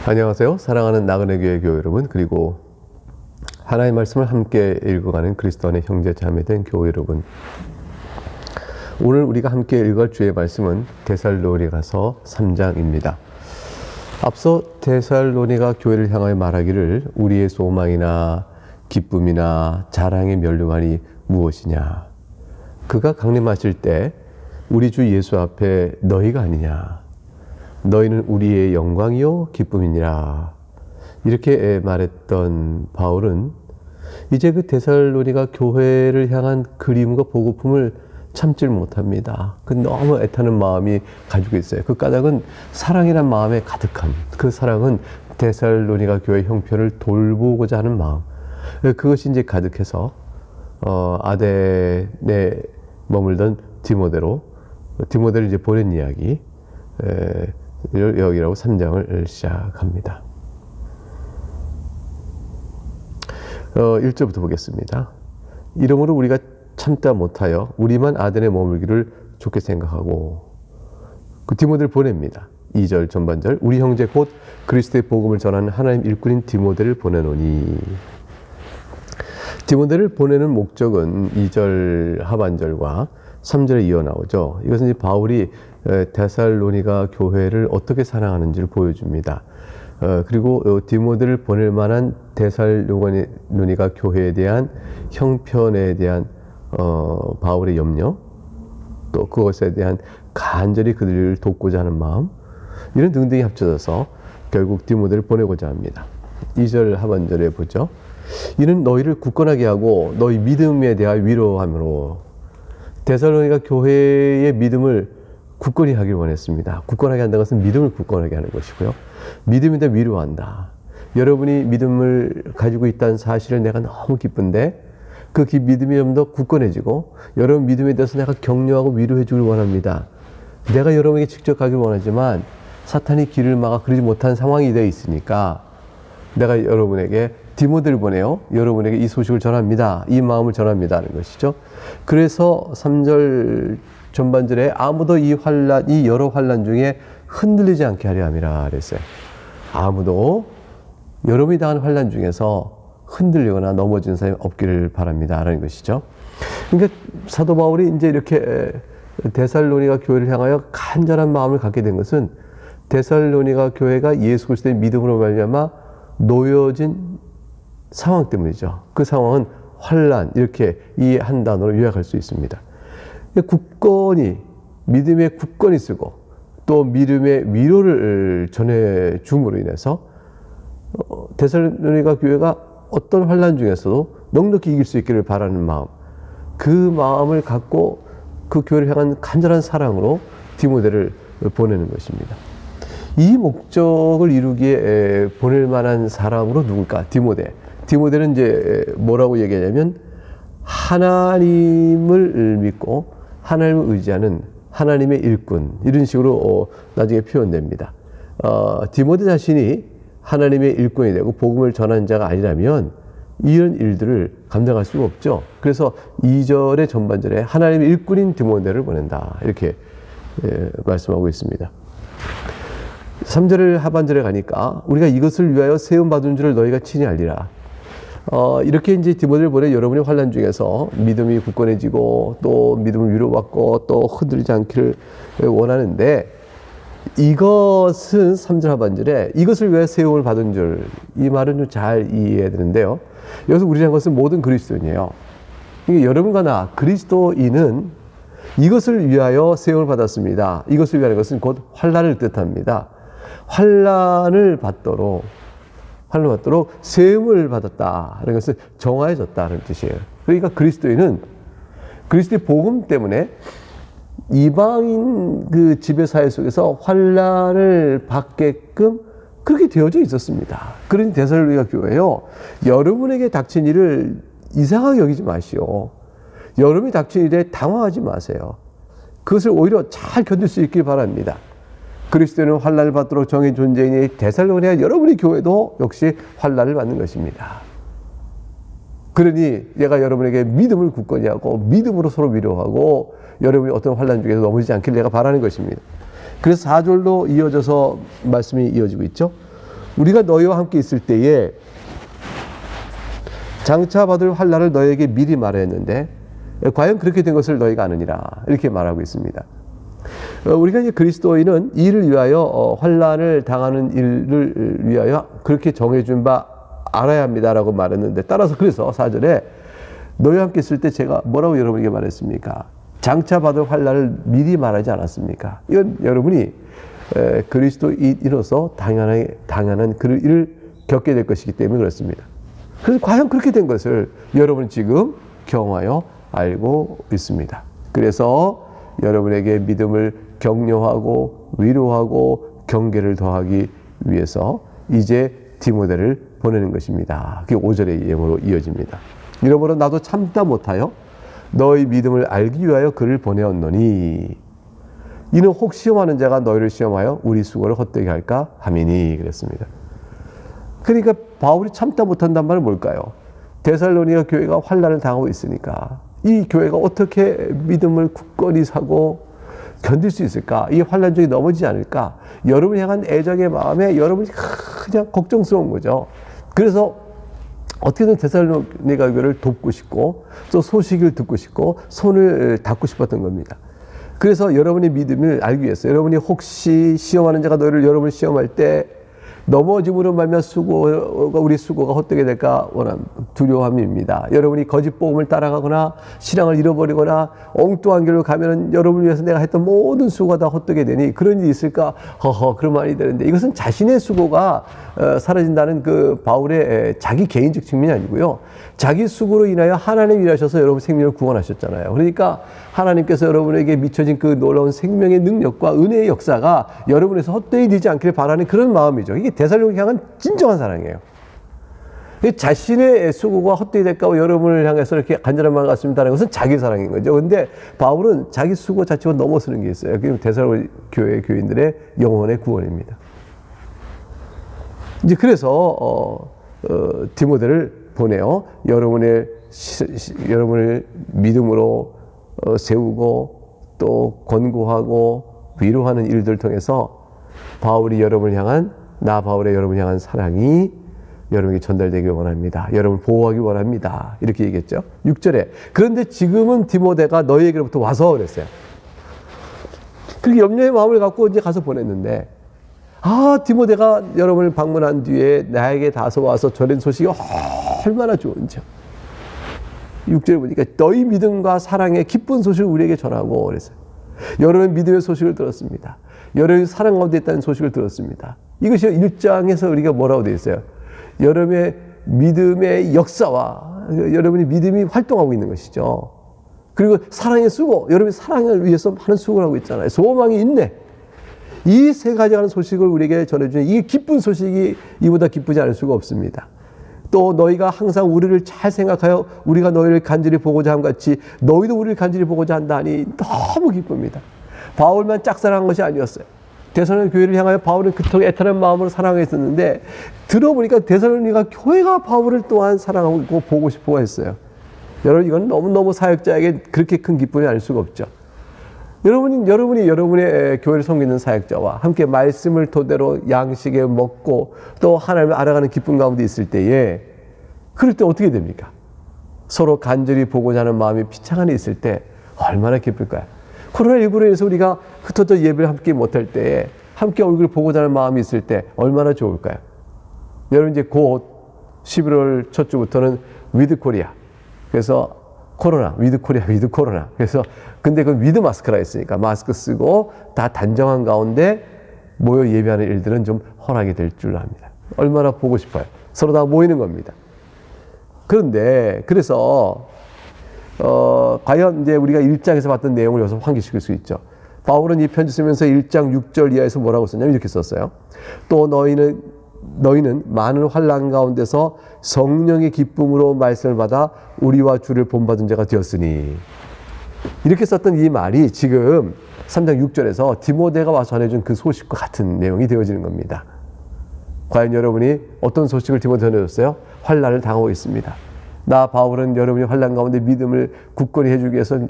안녕하세요. 사랑하는 나그네 교회 여러분, 그리고 하나님의 말씀을 함께 읽어가는 그리스도 안의 형제 자매된 교회 여러분. 오늘 우리가 함께 읽을 주의 말씀은 데살로니가서 3장입니다. 앞서 데살로니가 교회를 향하여 말하기를 우리의 소망이나 기쁨이나 자랑의 면류관이 무엇이냐. 그가 강림하실 때 우리 주 예수 앞에 너희가 아니냐. 너희는 우리의 영광이요 기쁨이니라. 이렇게 말했던 바울은 이제 그 데살로니가 교회를 향한 그리움과 보고품을 참질 못합니다. 그 너무 애타는 마음이 가지고 있어요. 그 까닭은 사랑이란 마음에 가득함. 그 사랑은 데살로니가 교회 형편을 돌보고자 하는 마음. 그것이 이제 가득해서 아덴에 머물던 디모데를 이제 보낸 이야기 여기라고 3장을 시작합니다. 1절부터 보겠습니다. 이러므로 우리가 참다 못하여 우리만 아덴에 머물기를 좋게 생각하고 그 디모데를 보냅니다. 2절 전반절 우리 형제 곧 그리스도의 복음을 전하는 하나님 일꾼인 디모데를 보내노니. 디모데를 보내는 목적은 2절 하반절과 3절에 이어 나오죠. 이것은 이제 바울이 데살로니가 교회를 어떻게 사랑하는지를 보여줍니다. 그리고 디모데를 보낼 만한 데살로니가 교회에 대한 형편에 대한 바울의 염려, 또 그것에 대한 간절히 그들을 돕고자 하는 마음, 이런 등등이 합쳐져서 결국 디모데를 보내고자 합니다. 2절 하반절에 보죠. 이는 너희를 굳건하게 하고 너희 믿음에 대하여 위로함으로. 데살로니가 교회의 믿음을 굳건히 하길 원했습니다. 굳건하게 한다는 것은 믿음을 굳건하게 하는 것이고요. 믿음에 대해 위로한다. 여러분이 믿음을 가지고 있다는 사실을 내가 너무 기쁜데 그 믿음이 좀 더 굳건해지고 여러분 믿음에 대해서 내가 격려하고 위로해 주길 원합니다. 내가 여러분에게 직접 가길 원하지만 사탄이 길을 막아 그러지 못한 상황이 되어 있으니까 내가 여러분에게 디모데를 보내요. 여러분에게 이 소식을 전합니다. 이 마음을 전합니다. 하는 것이죠. 그래서 3절 전반절에 아무도 이 여러 환난 중에 흔들리지 않게 하려 함이라 그랬어요. 아무도 여러분이 당한 환난 중에서 흔들리거나 넘어지는 사람이 없기를 바랍니다. 라는 것이죠. 그러니까 사도 바울이 이제 이렇게 데살로니가 교회를 향하여 간절한 마음을 갖게 된 것은 데살로니가 교회가 예수 그리스도의 믿음으로 말미암아 놓여진 상황 때문이죠. 그 상황은 환난, 이렇게 이 한 단어로 요약할 수 있습니다. 굳건히, 믿음에 굳건히 쓰고 또 믿음의 위로를 전해줌으로 인해서 데살로니가 교회가 어떤 환난 중에서도 넉넉히 이길 수 있기를 바라는 마음, 그 마음을 갖고 그 교회를 향한 간절한 사랑으로 디모데를 보내는 것입니다. 이 목적을 이루기에 보낼 만한 사람으로 누굴까? 디모데는 이제 뭐라고 얘기하냐면 하나님을 믿고 하나님을 의지하는 하나님의 일꾼, 이런 식으로 나중에 표현됩니다. 디모데 자신이 하나님의 일꾼이 되고 복음을 전하는 자가 아니라면 이런 일들을 감당할 수가 없죠. 그래서 2절의 전반절에 하나님의 일꾼인 디모데를 보낸다, 이렇게 말씀하고 있습니다. 3절 하반절에 가니까 우리가 이것을 위하여 세움받은 줄을 너희가 친히 알리라. 이렇게 이제 디모데를 보내 여러분의 환난 중에서 믿음이 굳건해지고 또 믿음을 위로받고 또 흔들리지 않기를 원하는데, 이것은 3절 하반절에 이것을 위해 세움을 받은 줄, 이 말은 좀 잘 이해해야 되는데요. 여기서 우리라는 것은 모든 그리스도인이에요. 그러니까 여러분과 나 그리스도인은 이것을 위하여 세움을 받았습니다. 이것을 위하는 것은 곧 환난을 뜻합니다. 환난을 받도록 세움을 받았다는 것은 정화해졌다는 뜻이에요. 그러니까 그리스도인은 그리스도의 복음 때문에 이방인 그 지배사회 속에서 환난을 받게끔 그렇게 되어져 있었습니다. 그러니 데살로니가 교회요, 여러분에게 닥친 일을 이상하게 여기지 마시오. 여러분이 닥친 일에 당황하지 마세요. 그것을 오히려 잘 견딜 수 있길 바랍니다. 그리스도는 환난을 받도록 정의 존재이니 데살로니가 여러분의 교회도 역시 환난을 받는 것입니다. 그러니 내가 여러분에게 믿음을 굳건히 하고 믿음으로 서로 위로하고 여러분이 어떤 환난 중에서 넘어지지 않기를 내가 바라는 것입니다. 그래서 4절로 이어져서 말씀이 이어지고 있죠. 우리가 너희와 함께 있을 때에 장차 받을 환난을 너희에게 미리 말했는데 과연 그렇게 된 것을 너희가 아느니라. 이렇게 말하고 있습니다. 우리가 이제 그리스도인은 이를 위하여 환난을 당하는 일을 위하여 그렇게 정해준 바 알아야 합니다라고 말했는데, 따라서 그래서 4절에 너희와 함께 있을 때 제가 뭐라고 여러분에게 말했습니까? 장차 받을 환난을 미리 말하지 않았습니까? 이건 여러분이 그리스도인으로서 당연한 그 일을 겪게 될 것이기 때문에 그렇습니다. 그래서 과연 그렇게 된 것을 여러분은 지금 경험하여 알고 있습니다. 그래서 여러분에게 믿음을 격려하고 위로하고 경계를 더하기 위해서 이제 디모데를 보내는 것입니다. 그게 5절의 예문으로 이어집니다. 이러므로 나도 참다 못하여 너희 믿음을 알기 위하여 그를 보내었노니 이는 혹 시험하는 자가 너희를 시험하여 우리 수고를 헛되게 할까 함이니 그랬습니다. 그러니까 바울이 참다 못한다는 말은 뭘까요? 데살로니가 교회가 환난을 당하고 있으니까 이 교회가 어떻게 믿음을 굳건히 사고 견딜 수 있을까? 이 환난 중에 넘어지지 않을까? 여러분을 향한 애정의 마음에 여러분이 그냥 걱정스러운 거죠. 그래서 어떻게든 데살로니가 교회를 돕고 싶고 또 소식을 듣고 싶고 손을 닿고 싶었던 겁니다. 그래서 여러분의 믿음을 알기 위해서 여러분이 혹시 시험하는 자가 여러분을 시험할 때 넘어짐으로 말미암아 우리 수고가 헛되게 될까 두려움입니다. 여러분이 거짓 복음을 따라가거나 신앙을 잃어버리거나 엉뚱한 길로 가면은 여러분을 위해서 내가 했던 모든 수고가 다 헛되게 되니 그런 일이 있을까? 그런 말이 되는데 이것은 자신의 수고가 사라진다는 그 바울의 자기 개인적 측면이 아니고요. 자기 수고로 인하여 하나님 일하셔서 여러분 생명을 구원하셨잖아요. 그러니까 하나님께서 여러분에게 미쳐진 그 놀라운 생명의 능력과 은혜의 역사가 여러분에서 헛되이 되지 않기를 바라는 그런 마음이죠. 이게 데살로니가 향한 진정한 사랑이에요. 자신의 수고가 헛되이 될까 봐 여러분을 향해서 이렇게 간절한 마음 같습니다라는 것은 자기 사랑인 거죠. 근데 바울은 자기 수고 자체가 넘어서는 게 있어요. 그게 데살로니가 교회 교인들의 영혼의 구원입니다. 이제 그래서 디모데를 보내요. 여러분을 믿음으로 세우고 또 권고하고 위로하는 일들을 통해서 바울이 여러분을 향한 바울의 여러분을 향한 사랑이 여러분에게 전달되길 원합니다. 여러분을 보호하길 원합니다. 이렇게 얘기했죠. 6절에 그런데 지금은 디모데가 너희에게로부터 와서 그랬어요. 그렇게 염려의 마음을 갖고 이제 가서 보냈는데 디모데가 여러분을 방문한 뒤에 나에게 다소 와서 전한 소식이 얼마나 좋은지요. 6절에 보니까 너희 믿음과 사랑의 기쁜 소식을 우리에게 전하고 그랬어요. 여러분 믿음의 소식을 들었습니다. 여러분이 사랑 가운데 있다는 소식을 들었습니다. 이것이 1장에서 우리가 뭐라고 되어 있어요? 여러분의 믿음의 역사와 여러분이 믿음이 활동하고 있는 것이죠. 그리고 사랑의 수고, 여러분이 사랑을 위해서 많은 수고를 하고 있잖아요. 소망이 있네. 이 세 가지 하는 소식을 우리에게 전해주는 이 기쁜 소식이 이보다 기쁘지 않을 수가 없습니다. 또 너희가 항상 우리를 잘 생각하여 우리가 너희를 간절히 보고자 함 같이 너희도 우리를 간절히 보고자 한다니 너무 기쁩니다. 바울만 짝사랑한 것이 아니었어요. 데살로니가 교회를 향하여 바울은 그토록 애타는 마음으로 사랑했었는데 들어보니까 데살로니가 교회가 바울을 또한 사랑하고 있고 보고 싶어 했어요. 여러분 이건 너무너무 사역자에게 그렇게 큰 기쁨이 아닐 수가 없죠. 여러분이 여러분의 교회를 섬기는 사역자와 함께 말씀을 토대로 양식에 먹고 또 하나님을 알아가는 기쁨 가운데 있을 때에 그럴 때 어떻게 됩니까? 서로 간절히 보고자 하는 마음이 피창 안에 있을 때 얼마나 기쁠까요? 코로나19로 인해서 우리가 흩어져 예배를 함께 못할 때에 함께 얼굴을 보고자 하는 마음이 있을 때 얼마나 좋을까요? 여러분 이제 곧 11월 첫 주부터는 위드 코리아. 그래서 위드 코로나. 그래서 근데 그 위드 마스크라 했으니까 마스크 쓰고 다 단정한 가운데 모여 예배하는 일들은 좀 허락이 될 줄 압니다. 얼마나 보고 싶어요. 서로 다 모이는 겁니다. 그런데 그래서 과연 이제 우리가 1장에서 봤던 내용을 여기서 환기시킬 수 있죠. 바울은 이 편지 쓰면서 1장 6절 이하에서 뭐라고 썼냐면 이렇게 썼어요. 또 너희는 많은 환난 가운데서 성령의 기쁨으로 말씀을 받아 우리와 주를 본받은 자가 되었으니 이렇게 썼던 이 말이 지금 3장 6절에서 디모데가 와서 전해준 그 소식과 같은 내용이 되어지는 겁니다. 과연 여러분이 어떤 소식을 디모데에 전해줬어요? 환난을 당하고 있습니다. 나 바울은 여러분이 환난 가운데 믿음을 굳건히 해주기 위해서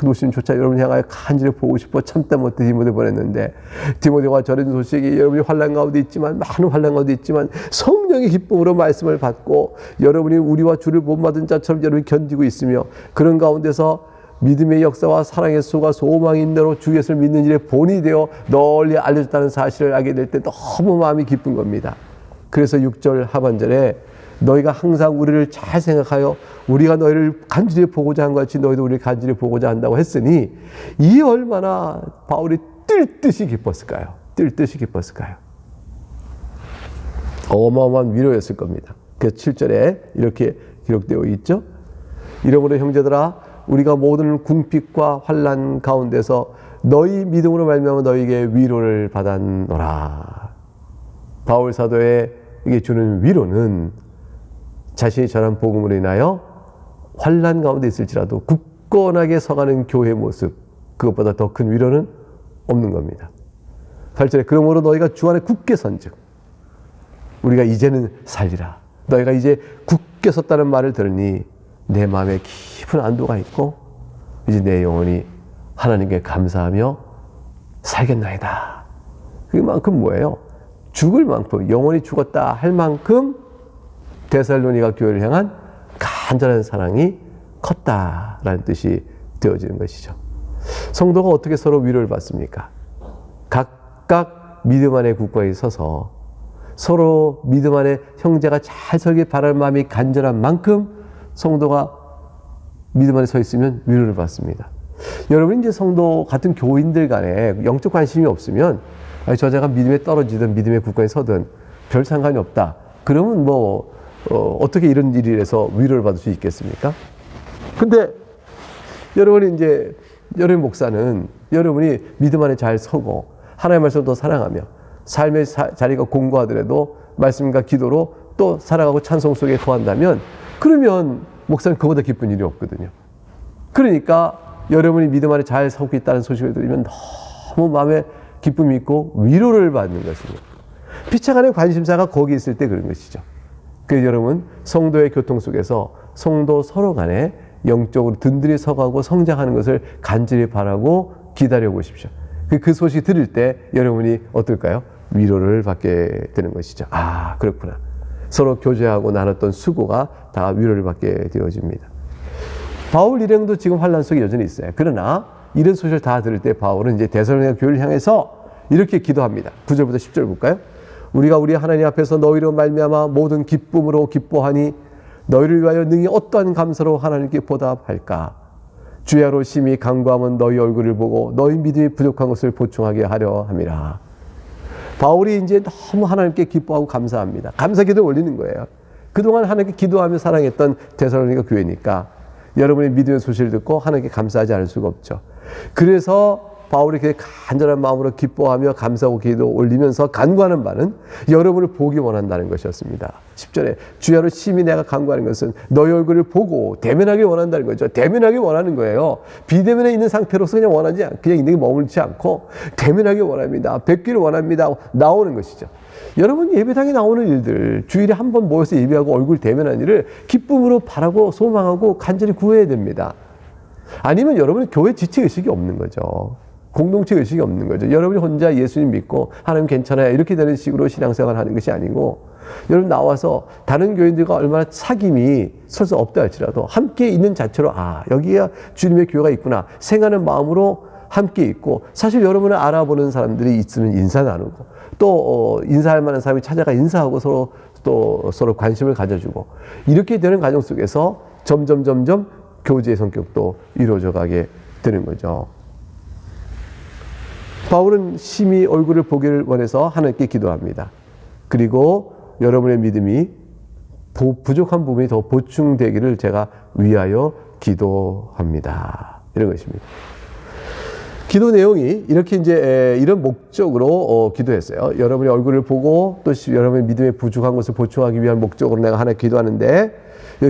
노심조차 여러분 향하여 간절히 보고 싶어 참다 못해 디모데 보냈는데, 디모데가 전해준 소식이 여러분이 환난 가운데 있지만, 많은 환난 가운데 있지만 성령의 기쁨으로 말씀을 받고 여러분이 우리와 주를 본받은 자처럼 여러분이 견디고 있으며, 그런 가운데서 믿음의 역사와 사랑의 수가 소망이 있는 대로 주 예수를 믿는 일에 본이 되어 널리 알려졌다는 사실을 알게 될 때 너무 마음이 기쁜 겁니다. 그래서 6절 하반절에 너희가 항상 우리를 잘 생각하여 우리가 너희를 간절히 보고자 한 것 같이 너희도 우리를 간절히 보고자 한다고 했으니, 이 얼마나 바울이 뜰 듯이 기뻤을까요? 뜰 듯이 기뻤을까요? 어마어마한 위로였을 겁니다. 그래서 7절에 이렇게 기록되어 있죠. 이러므로 형제들아, 우리가 모든 궁핍과 환난 가운데서 너희 믿음으로 말미암아 너희에게 위로를 받았노라. 바울 사도에게 주는 위로는 자신이 전한 복음으로 인하여 환난 가운데 있을지라도 굳건하게 서가는 교회의 모습, 그것보다 더 큰 위로는 없는 겁니다. 8절에 그러므로 너희가 주 안에 굳게 선즉 우리가 이제는 살리라. 너희가 이제 굳게 섰다는 말을 들으니 내 마음에 깊은 안도가 있고 이제 내 영혼이 하나님께 감사하며 살겠나이다. 그만큼 뭐예요? 죽을 만큼, 영혼이 죽었다 할 만큼 데살로니가 교회를 향한 간절한 사랑이 컸다라는 뜻이 되어지는 것이죠. 성도가 어떻게 서로 위로를 받습니까? 각각 믿음 안에 굳건히 서서 서로 믿음 안에 형제가 잘 서길 바랄 마음이 간절한 만큼 성도가 믿음 안에 서 있으면 위로를 받습니다. 여러분, 이제 성도 같은 교인들 간에 영적 관심이 없으면 저자가 믿음에 떨어지든 믿음에 굳건히 서든 별 상관이 없다. 그러면 어떻게 이런 일이 해서 위로를 받을 수 있겠습니까? 근데 여러분이 이제 여러분 목사는 여러분이 믿음 안에 잘 서고 하나님의 말씀을 더 사랑하며 삶의 자리가 공고하더라도 말씀과 기도로 또 살아가고 찬송 속에 거한다면, 그러면 목사는 그보다 기쁜 일이 없거든요. 그러니까 여러분이 믿음 안에 잘 서고 있다는 소식을 들으면 너무 마음에 기쁨이 있고 위로를 받는 것입니다. 피차간의 관심사가 거기 있을 때 그런 것이죠. 그래서 여러분, 성도의 교통 속에서 성도 서로 간에 영적으로 든든히 서가고 성장하는 것을 간절히 바라고 기다려 보십시오. 그 소식 들을 때 여러분이 어떨까요? 위로를 받게 되는 것이죠. 아, 그렇구나. 서로 교제하고 나눴던 수고가 다 위로를 받게 되어집니다. 바울 일행도 지금 환난 속에 여전히 있어요. 그러나 이런 소식을 다 들을 때 바울은 이제 데살로니가 교회를 향해서 이렇게 기도합니다. 9절부터 10절 볼까요? 우리가 우리 하나님 앞에서 너희로 말미암아 모든 기쁨으로 기뻐하니 너희를 위하여 능히 어떠한 감사로 하나님께 보답할까? 주야로 심히 간구하면 너희 얼굴을 보고 너희 믿음이 부족한 것을 보충하게 하려 함이라. 바울이 이제 너무 하나님께 기뻐하고 감사합니다. 감사 기도를 올리는 거예요. 그동안 하나님께 기도하며 사랑했던 데살로니가 교회니까 여러분의 믿음의 소식을 듣고 하나님께 감사하지 않을 수가 없죠. 그래서 바울이 이렇게 간절한 마음으로 기뻐하며 감사하고 기도 올리면서 간구하는 바는 여러분을 보기 원한다는 것이었습니다. 10절에 주야로 심히 내가 간구하는 것은 너희 얼굴을 보고 대면하기 원한다는 거죠. 대면하기 원하는 거예요. 비대면에 있는 상태로서 그냥 원하지 않고 그냥 있는 게 머물지 않고 대면하기 원합니다. 뵙기를 원합니다. 나오는 것이죠. 여러분, 예배당에 나오는 일들, 주일에 한 번 모여서 예배하고 얼굴 대면하는 일을 기쁨으로 바라고 소망하고 간절히 구해야 됩니다. 아니면 여러분은 교회 지체의식이 없는 거죠. 공동체 의식이 없는 거죠. 여러분이 혼자 예수님 믿고 하나님 괜찮아요 이렇게 되는 식으로 신앙생활을 하는 것이 아니고, 여러분 나와서 다른 교인들과 얼마나 사귐이 설사 없다 할지라도 함께 있는 자체로 여기가 주님의 교회가 있구나 생각하는 마음으로 함께 있고, 사실 여러분을 알아보는 사람들이 있으면 인사 나누고 또 인사할 만한 사람이 찾아가 인사하고 서로 관심을 가져주고, 이렇게 되는 과정 속에서 점점 교제의 성격도 이루어져 가게 되는 거죠. 바울은 심히 얼굴을 보기를 원해서 하나님께 기도합니다. 그리고 여러분의 믿음이 부족한 부분이 더 보충되기를 제가 위하여 기도합니다. 이런 것입니다. 기도 내용이 이렇게 이제 이런 목적으로 기도했어요. 여러분의 얼굴을 보고 또 여러분의 믿음의 부족한 것을 보충하기 위한 목적으로 내가 하나님 기도하는데,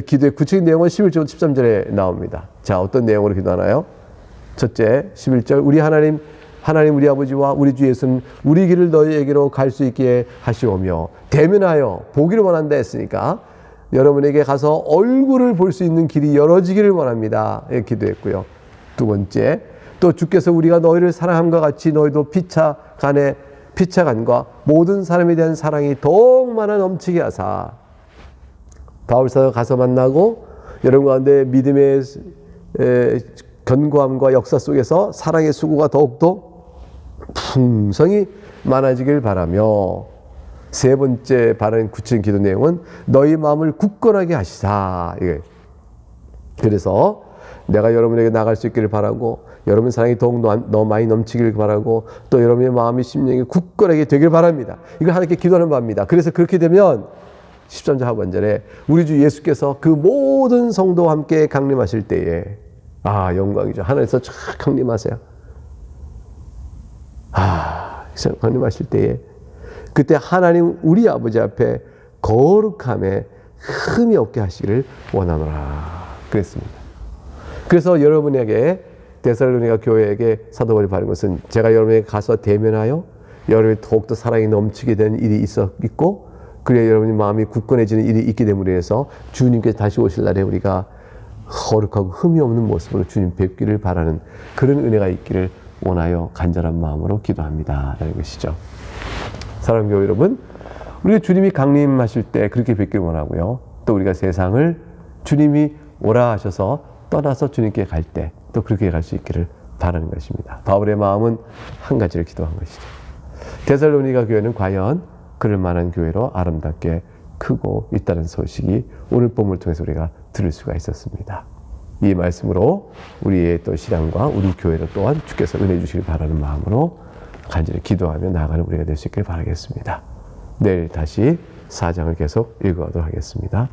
기도의 구체적인 내용은 11절 13절에 나옵니다. 자, 어떤 내용으로 기도하나요? 첫째, 11절 우리 하나님 우리 아버지와 우리 주 예수는 우리 길을 너희에게로 갈 수 있게 하시오며 대면하여 보기를 원한다 했으니까 여러분에게 가서 얼굴을 볼 수 있는 길이 열어지기를 원합니다. 이렇게 기도했고요. 두 번째, 또 주께서 우리가 너희를 사랑함과 같이 너희도 피차간과 모든 사람에 대한 사랑이 더욱 많아 넘치게 하사. 바울사도 가서 만나고 여러분 가운데 믿음의 견고함과 역사 속에서 사랑의 수고가 더욱더 풍성히 많아지길 바라며, 세 번째 바라는 구체적인 기도 내용은 너희 마음을 굳건하게 하시사. 그래서 내가 여러분에게 나갈 수 있기를 바라고, 여러분 사랑이 더욱 더 많이 넘치기를 바라고, 또 여러분의 마음이 심령이 굳건하게 되길 바랍니다. 이걸 하나님께 기도하는 바입니다. 그래서 그렇게 되면 13절 하반절에 우리 주 예수께서 그 모든 성도와 함께 강림하실 때에, 영광이죠. 하늘에서 쫙 강림하세요. 강림하실 때에 그때 하나님 우리 아버지 앞에 거룩함에 흠이 없게 하시기를 원하노라 그랬습니다. 그래서 여러분에게 데살로니가 교회에게 사도 바울이 바른 것은, 제가 여러분에게 가서 대면하여 여러분이 더욱더 사랑이 넘치게 된 일이 있고, 그래야 여러분의 마음이 굳건해지는 일이 있기 때문에 해서 주님께서 다시 오실 날에 우리가 거룩하고 흠이 없는 모습으로 주님 뵙기를 바라는 그런 은혜가 있기를 원하여 간절한 마음으로 기도합니다 라는 것이죠. 사랑하는 교회 여러분, 우리가 주님이 강림하실 때 그렇게 뵙기를 원하고요, 또 우리가 세상을 주님이 오라 하셔서 떠나서 주님께 갈 때 또 그렇게 갈 수 있기를 바라는 것입니다. 바울의 마음은 한 가지를 기도한 것이죠. 데살로니가 교회는 과연 그럴 만한 교회로 아름답게 크고 있다는 소식이 오늘 본문을 통해서 우리가 들을 수가 있었습니다. 이 말씀으로 우리의 또 신앙과 우리 교회로 또한 주께서 은혜 주시길 바라는 마음으로 간절히 기도하며 나아가는 우리가 될 수 있길 바라겠습니다. 내일 다시 4장을 계속 읽어가도록 하겠습니다.